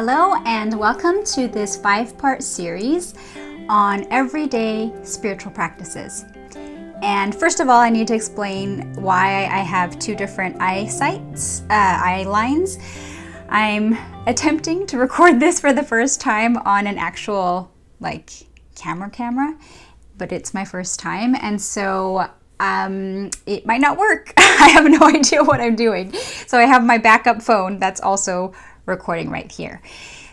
Hello and welcome to this 5-part series on everyday spiritual practices. And first of all, I need to explain why I have two different eye lines. I'm attempting to record this for the first time on an actual camera, but it's my first time, and so it might not work. I have no idea what I'm doing. So I have my backup phone that's also recording right here.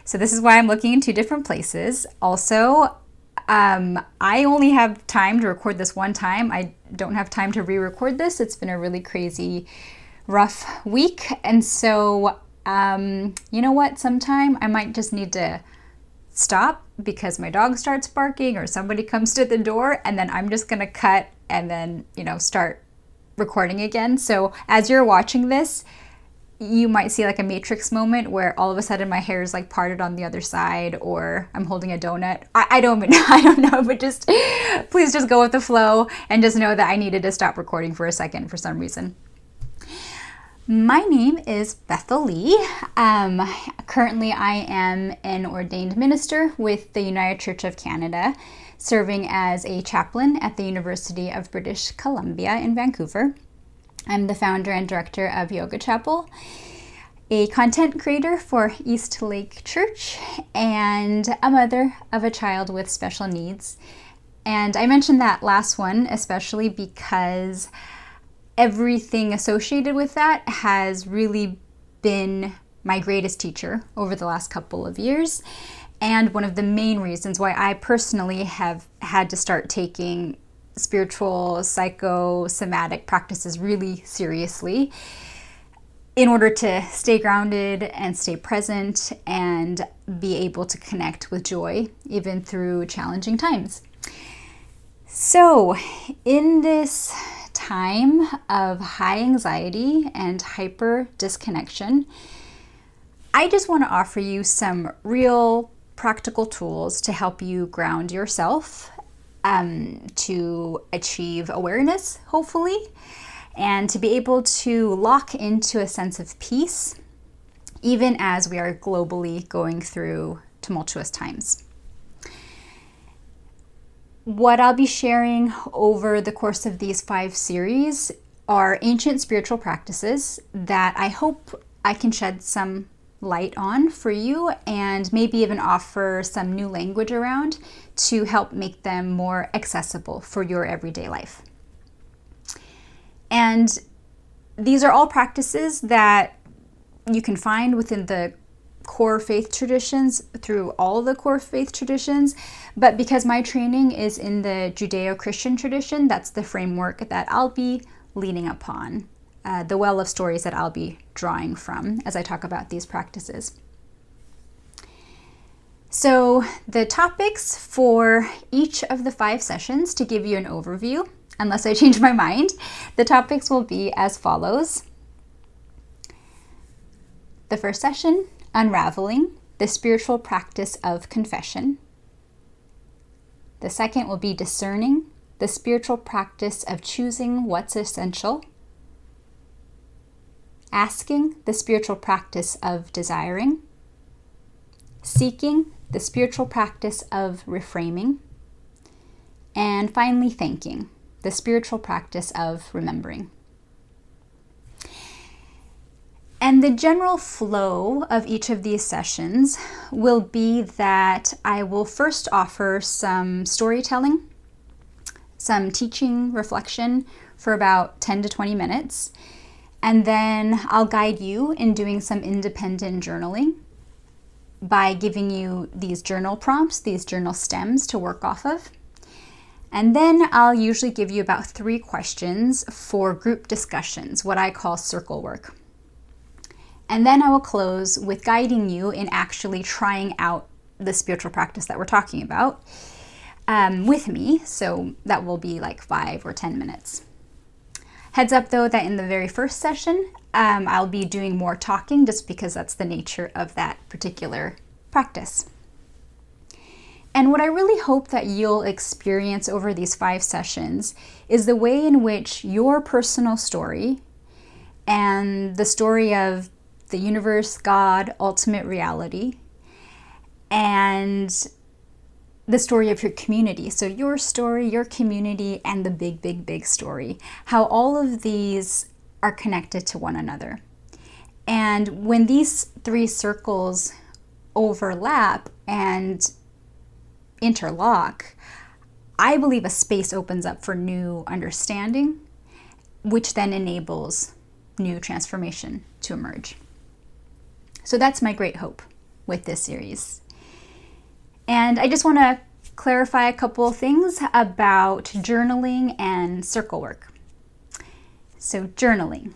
So this is why I'm looking in two different places. Also, I only have time to record this one time. I don't have time to re-record this. It's been a really crazy, rough week. And so, you know what? Sometime I might just need to stop because my dog starts barking or somebody comes to the door, and then I'm just gonna cut and then, start recording again. So as you're watching this, you might see like a Matrix moment where all of a sudden my hair is like parted on the other side, or I'm holding a donut. I don't know, but just please just go with the flow and just know that I needed to stop recording for a second for some reason. My name is Bethel Lee. Currently I am an ordained minister with the United Church of Canada, serving as a chaplain at the University of British Columbia in Vancouver. I'm the founder and director of Yoga Chapel, a content creator for East Lake Church, and a mother of a child with special needs. And I mentioned that last one especially because everything associated with that has really been my greatest teacher over the last couple of years, and one of the main reasons why I personally have had to start taking spiritual, psychosomatic practices really seriously in order to stay grounded and stay present and be able to connect with joy even through challenging times. So in this time of high anxiety and hyper disconnection, I just want to offer you some real practical tools to help you ground yourself, to achieve awareness, hopefully, and to be able to lock into a sense of peace, even as we are globally going through tumultuous times. What I'll be sharing over the course of these 5 series are ancient spiritual practices that I hope I can shed some light on for you, and maybe even offer some new language around to help make them more accessible for your everyday life. And these are all practices that you can find within the core faith traditions, through all the core faith traditions, but because my training is in the Judeo-Christian tradition, that's the framework that I'll be leaning upon, the well of stories that I'll be drawing from as I talk about these practices. So the topics for each of the 5 sessions, to give you an overview, unless I change my mind, the topics will be as follows. The first session, unraveling the spiritual practice of confession. The second will be discerning the spiritual practice of choosing what's essential. Asking the spiritual practice of desiring. Seeking the spiritual practice of reframing. And finally, thanking, the spiritual practice of remembering. And the general flow of each of these sessions will be that I will first offer some storytelling, some teaching reflection for about 10 to 20 minutes, and then I'll guide you in doing some independent journaling by giving you these journal prompts, these journal stems to work off of. And then I'll usually give you about 3 questions for group discussions, what I call circle work. And then I will close with guiding you in actually trying out the spiritual practice that we're talking about with me. So that will be like 5 or 10 minutes. Heads up though that in the very first session, I'll be doing more talking just because that's the nature of that particular practice. And what I really hope that you'll experience over these 5 sessions is the way in which your personal story and the story of the universe, God, ultimate reality, and the story of your community. So your story, your community, and the big, big, big story. How all of these are connected to one another. And when these three circles overlap and interlock, I believe a space opens up for new understanding, which then enables new transformation to emerge. So that's my great hope with this series. And I just want to clarify a couple of things about journaling and circle work. So journaling,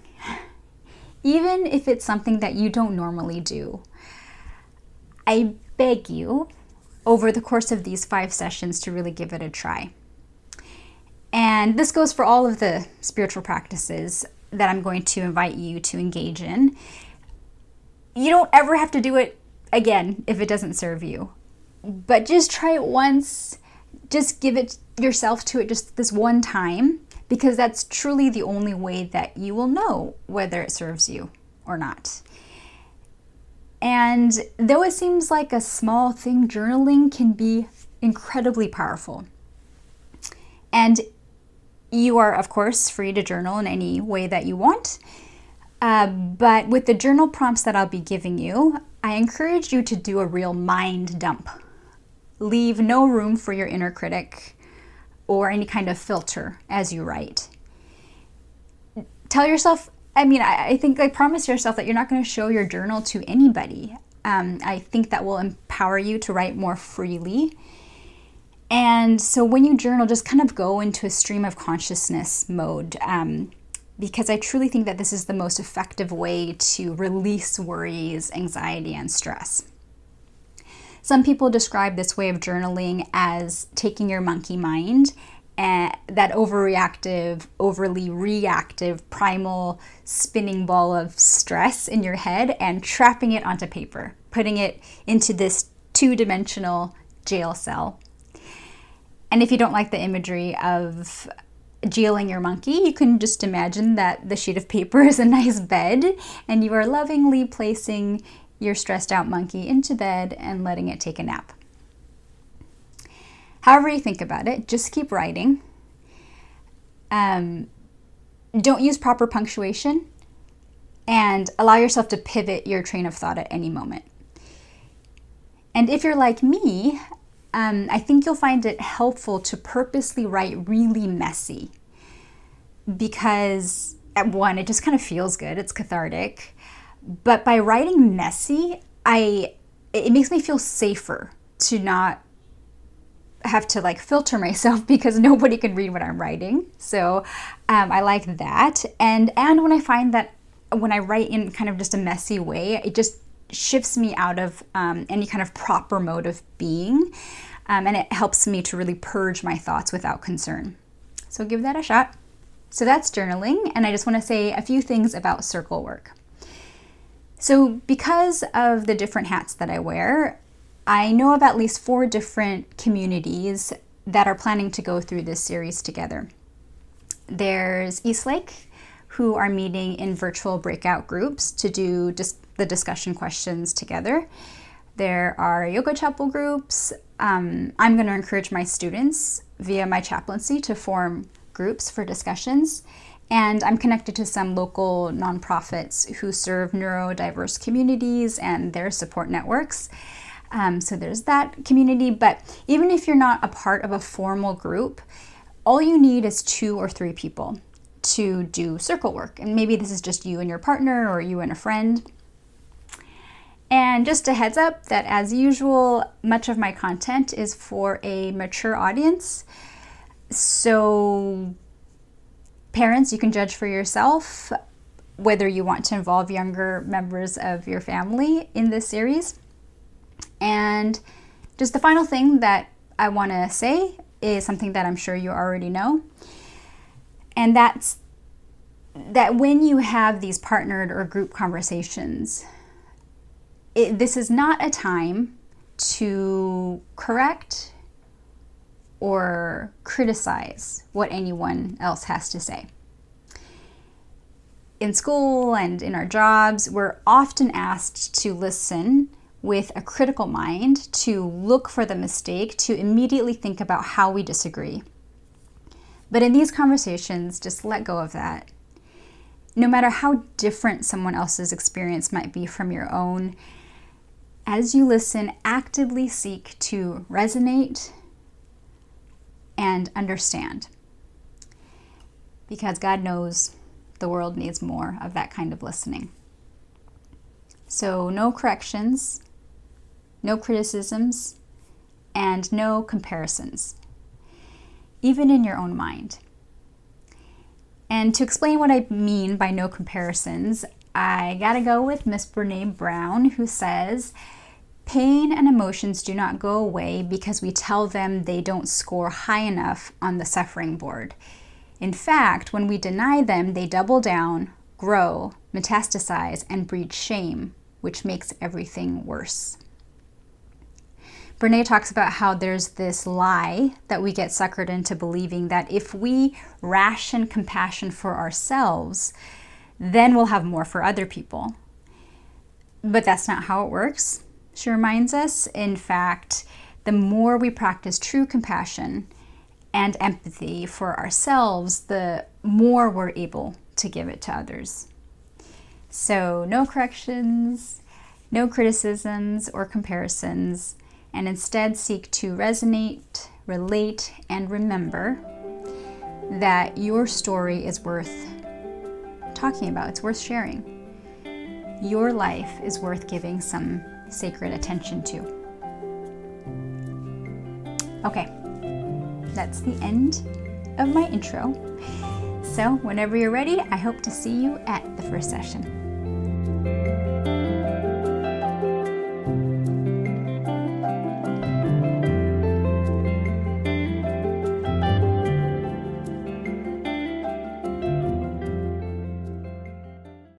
even if it's something that you don't normally do, I beg you over the course of these 5 sessions to really give it a try. And this goes for all of the spiritual practices that I'm going to invite you to engage in. You don't ever have to do it again if it doesn't serve you. But just try it once. Just give it yourself to it just this one time, because that's truly the only way that you will know whether it serves you or not. And though it seems like a small thing, journaling can be incredibly powerful. And you are, of course, free to journal in any way that you want. But with the journal prompts that I'll be giving you, I encourage you to do a real mind dump. Leave no room for your inner critic or any kind of filter as you write. Tell yourself, I think promise yourself that you're not going to show your journal to anybody. I think that will empower you to write more freely. And so when you journal, just kind of go into a stream of consciousness mode, because I truly think that this is the most effective way to release worries, anxiety, and stress. Some people describe this way of journaling as taking your monkey mind, and that overreactive, overly reactive, primal spinning ball of stress in your head, and trapping it onto paper, putting it into this 2-dimensional jail cell. And if you don't like the imagery of jailing your monkey, you can just imagine that the sheet of paper is a nice bed, and you are lovingly placing your stressed out monkey into bed and letting it take a nap. However you think about it, just keep writing. Don't use proper punctuation, and allow yourself to pivot your train of thought at any moment. And if you're like me, I think you'll find it helpful to purposely write really messy, because at one, it just kind of feels good, it's cathartic. But by writing messy, it makes me feel safer to not have to filter myself, because nobody can read what I'm writing. So I like that. And when I find that when I write in kind of just a messy way, it just shifts me out of any kind of proper mode of being. And it helps me to really purge my thoughts without concern. So give that a shot. So that's journaling. And I just want to say a few things about circle work. So because of the different hats that I wear, I know of at least 4 different communities that are planning to go through this series together. There's Eastlake, who are meeting in virtual breakout groups to do just the discussion questions together. There are yoga chapel groups. I'm going to encourage my students via my chaplaincy to form groups for discussions. And I'm connected to some local nonprofits who serve neurodiverse communities and their support networks. So there's that community. But even if you're not a part of a formal group, all you need is 2 or 3 people to do circle work. And maybe this is just you and your partner, or you and a friend. And just a heads up that, as usual, much of my content is for a mature audience. So parents, you can judge for yourself whether you want to involve younger members of your family in this series. And just the final thing that I want to say is something that I'm sure you already know. And that's that when you have these partnered or group conversations, this is not a time to correct or criticize what anyone else has to say. In school and in our jobs, we're often asked to listen with a critical mind to look for the mistake, to immediately think about how we disagree. But in these conversations, just let go of that. No matter how different someone else's experience might be from your own, as you listen, actively seek to resonate and understand. Because God knows the world needs more of that kind of listening. So no corrections, no criticisms, and no comparisons, even in your own mind. And to explain what I mean by no comparisons, I gotta go with Miss Brene Brown, who says, pain and emotions do not go away because we tell them they don't score high enough on the suffering board. In fact, when we deny them, they double down, grow, metastasize, and breed shame, which makes everything worse. Brene talks about how there's this lie that we get suckered into believing that if we ration compassion for ourselves, then we'll have more for other people. But that's not how it works, she reminds us. In fact, the more we practice true compassion and empathy for ourselves, the more we're able to give it to others. So no corrections, no criticisms or comparisons, and instead seek to resonate, relate, and remember that your story is worth talking about. It's worth sharing. Your life is worth giving some sacred attention to. Okay, that's the end of my intro. So whenever you're ready, I hope to see you at the first session.